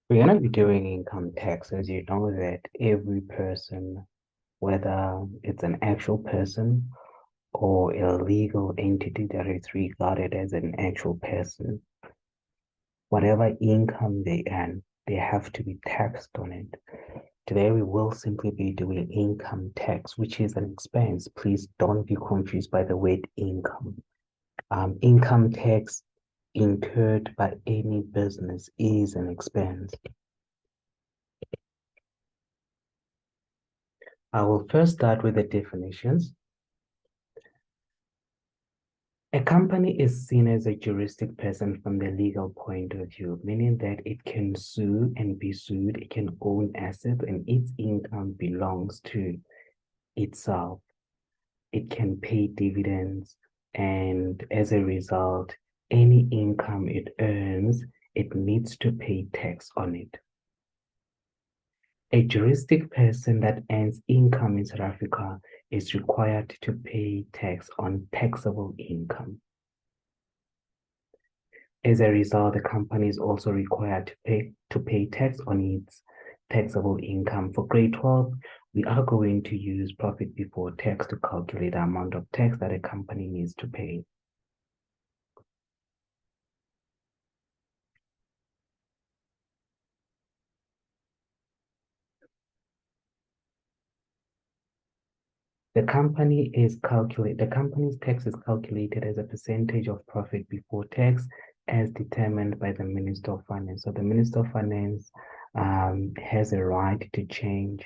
We're going to be doing income taxes. You know that every person, whether it's an actual person or a legal entity that is regarded as an actual person, whatever income they earn, they have to be taxed on it. Today, we will simply be doing income tax, which is an expense. Please don't be confused by the word income. Income tax incurred by any business is an expense. I will first start with the definitions. A company is seen as a juristic person from the legal point of view, meaning that it can sue and be sued, it can own assets, and its income belongs to itself. It can pay dividends, and as a result, any income it earns, it needs to pay tax on it. A juristic person that earns income in South Africa is required to pay tax on taxable income. As a result, the company is also required to pay tax on its taxable income. For grade 12, we are going to use profit before tax to calculate the amount of tax that a company needs to pay. The company's tax is calculated as a percentage of profit before tax as determined by the Minister of Finance. So the Minister of Finance has a right to change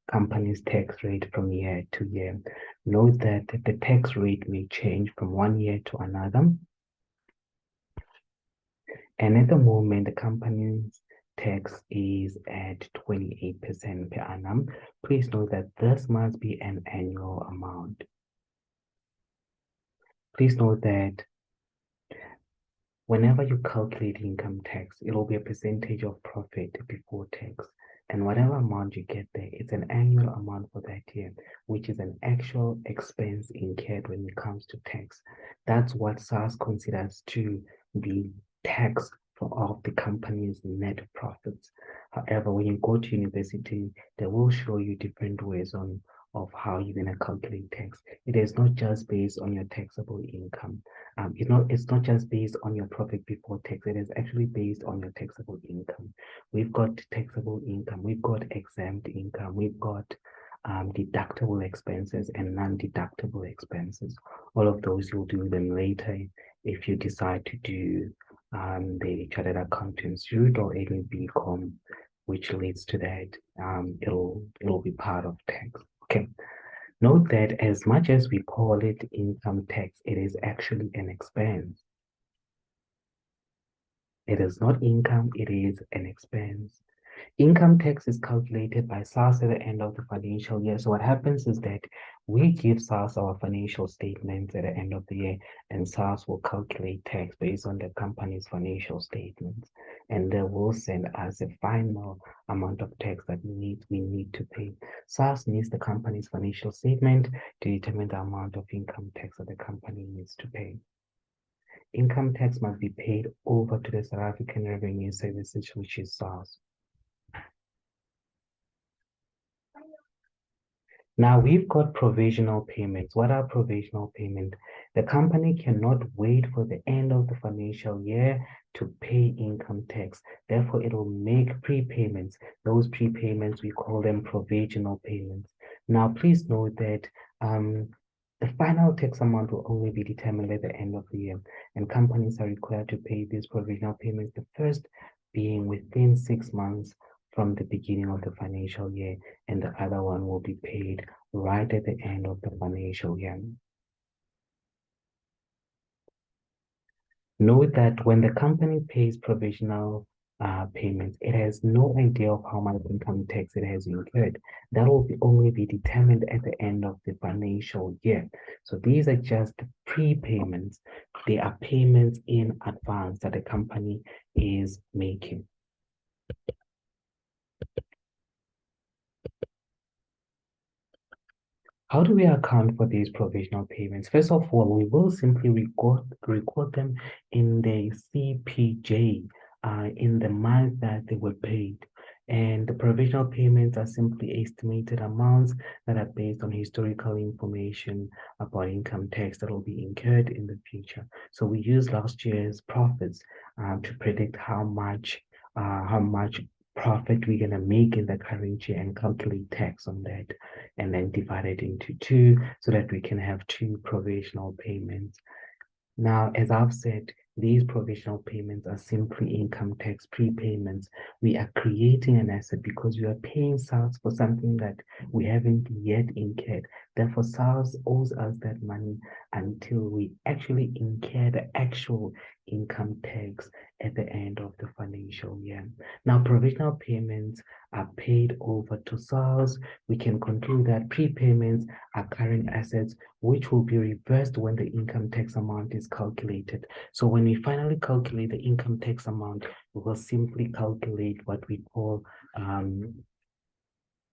company's tax rate from year to year. Note that the tax rate may change from one year to another. And at the moment, the company's tax is at 28% per annum. Please note that this must be an annual amount. Please note that whenever you calculate income tax, it'll be a percentage of profit before tax. And whatever amount you get there, it's an annual amount for that year, which is an actual expense incurred when it comes to tax. That's what SARS considers to be tax for all of the company's net profits. However, when you go to university, they will show you different ways of how you're going to calculate tax. It is not just based on your taxable income. It's not just based on your profit before tax. It is actually based on your taxable income. We've got taxable income, we've got exempt income, we've got deductible expenses and non-deductible expenses. All of those you'll do them later if you decide to do the chartered accountant's route or any BCom, which leads to that. It'll be part of tax. Okay. Note that as much as we call it income tax, it is actually an expense. It is not income, it is an expense. Income tax is calculated by SARS at the end of the financial year. So what happens is that we give SARS our financial statements at the end of the year, and SARS will calculate tax based on the company's financial statements. And they will send us a final amount of tax that we need to pay. SARS needs the company's financial statement to determine the amount of income tax that the company needs to pay. Income tax must be paid over to the South African Revenue Services, which is SARS. Now we've got provisional payments. What are provisional payments? The company cannot wait for the end of the financial year to pay income tax. Therefore, it will make prepayments. Those prepayments, we call them provisional payments. Now, please note that the final tax amount will only be determined at the end of the year, and companies are required to pay these provisional payments, the first being within 6 months from the beginning of the financial year, and the other one will be paid right at the end of the financial year. Note that when the company pays provisional payments, it has no idea of how much income tax it has incurred. That will only be determined at the end of the financial year. So these are just prepayments. They are payments in advance that the company is making. How do we account for these provisional payments? First of all, we will simply record them in the CPJ in the month that they were paid. And the provisional payments are simply estimated amounts that are based on historical information about income tax that will be incurred in the future. So we use last year's profits to predict how much profit we're going to make in the current year and calculate tax on that, and then divide it into two so that we can have two provisional payments. Now, as I've said, these provisional payments are simply income tax prepayments. We are creating an asset because we are paying SARS for something that we haven't yet incurred. Therefore, SARS owes us that money until we actually incur the actual income tax at the end of the financial year. Now, provisional payments are paid over to SARS. We can conclude that prepayments are current assets which will be reversed when the income tax amount is calculated. So when we finally calculate the income tax amount, we will simply calculate what we call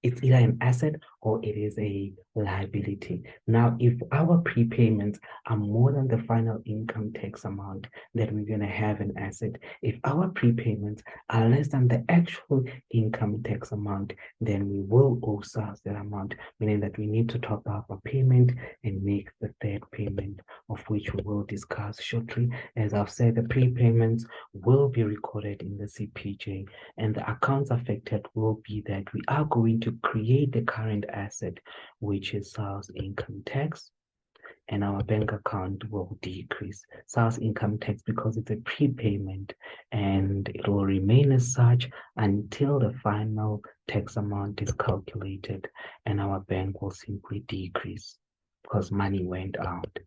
it's either an asset or it is a liability. Now, if our prepayments are more than the final income tax amount, then we're going to have an asset. If our prepayments are less than the actual income tax amount, then we will owe SARS that amount, meaning that we need to top up a payment and make the third payment, of which we will discuss shortly. As I've said, the prepayments will be recorded in the CPJ, and the accounts affected will be that we are going to create the current asset, which is SARS income tax, and our bank account will decrease. SARS income tax, because it's a prepayment, and it will remain as such until the final tax amount is calculated, and our bank will simply decrease because money went out.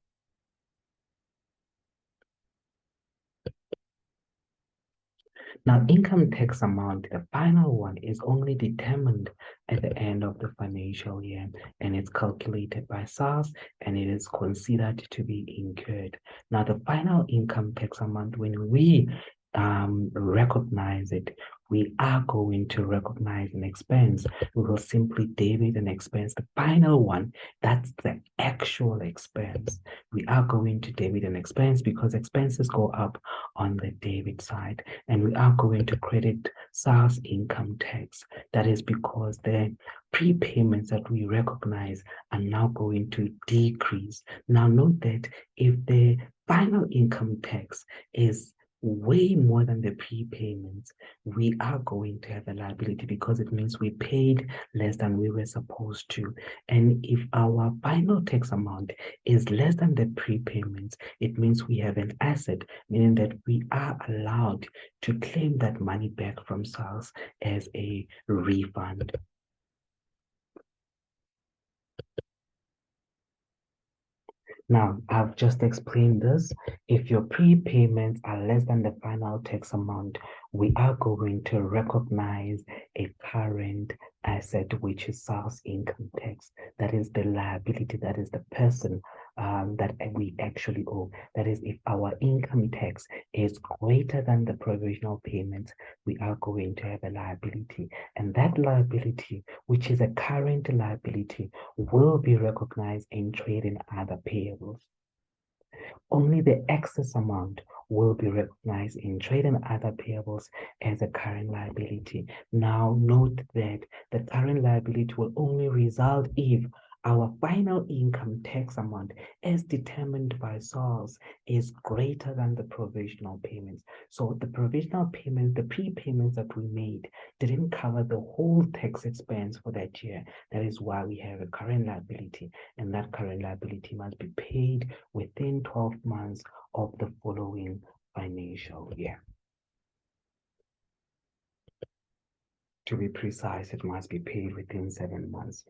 Now, income tax amount, the final one, is only determined at the end of the financial year, and it's calculated by SARS, and it is considered to be incurred. Now, the final income tax amount, when we recognize it, we are going to recognize an expense. We will simply debit an expense. The final one, that's the actual expense. We are going to debit an expense because expenses go up on the debit side, and we are going to credit SARS income tax. That is because the prepayments that we recognize are now going to decrease. Now, note that if the final income tax is way more than the prepayments, we are going to have a liability because it means we paid less than we were supposed to. And if our final tax amount is less than the prepayments, it means we have an asset, meaning that we are allowed to claim that money back from SARS as a refund. Now, I've just explained this. If your prepayments are less than the final tax amount, we are going to recognize a current asset, which is SARS income tax. That is the liability, that is the person that we actually owe. That is, if our income tax is greater than the provisional payments, we are going to have a liability. And that liability, which is a current liability, will be recognized in trade and other payables. Only the excess amount will be recognized in trade and other payables as a current liability. Now, note that the current liability will only result if our final income tax amount, as determined by SARS, is greater than the provisional payments. So the provisional payments, the prepayments that we made, didn't cover the whole tax expense for that year. That is why we have a current liability, and that current liability must be paid within 12 months of the following financial year. To be precise, it must be paid within 7 months.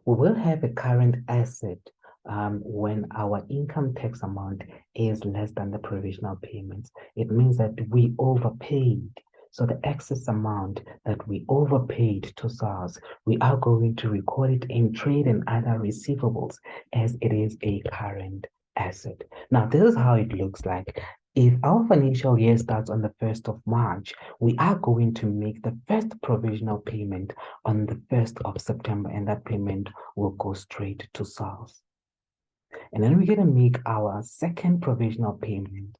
We will have a current asset when our income tax amount is less than the provisional payments. It means that we overpaid. So the excess amount that we overpaid to SARS, we are going to record it in trade and other receivables as it is a current asset. Now, this is how it looks like. If our financial year starts on the 1st of March, we are going to make the first provisional payment on the 1st of September, and that payment will go straight to SARS. And then we're going to make our second provisional payment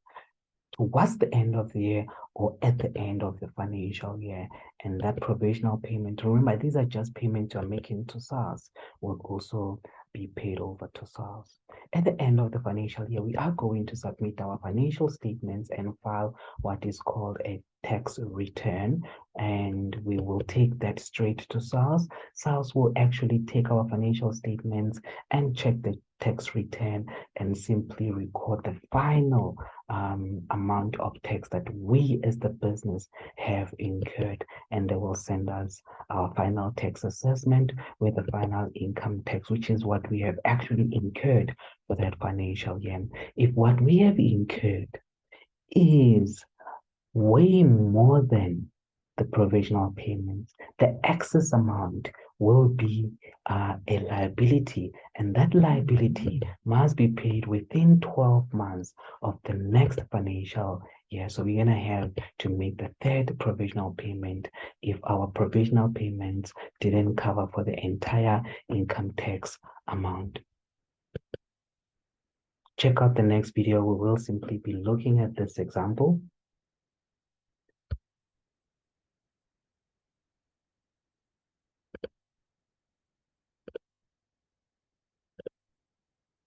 towards the end of the year or at the end of the financial year. And that provisional payment, remember, these are just payments you're making to SARS, will also be paid over to SARS. At the end of the financial year, we are going to submit our financial statements and file what is called a tax return, and we will take that straight to SARS. SARS will actually take our financial statements and check the tax return and simply record the final amount of tax that we as the business have incurred, and they will send us our final tax assessment with the final income tax, which is what we have actually incurred for that financial year. If what we have incurred is way more than the provisional payments, the excess amount will be a liability, and that liability must be paid within 12 months of the next financial year. So we're going to have to make the third provisional payment if our provisional payments didn't cover for the entire income tax amount. Check out the next video. We will simply be looking at this example.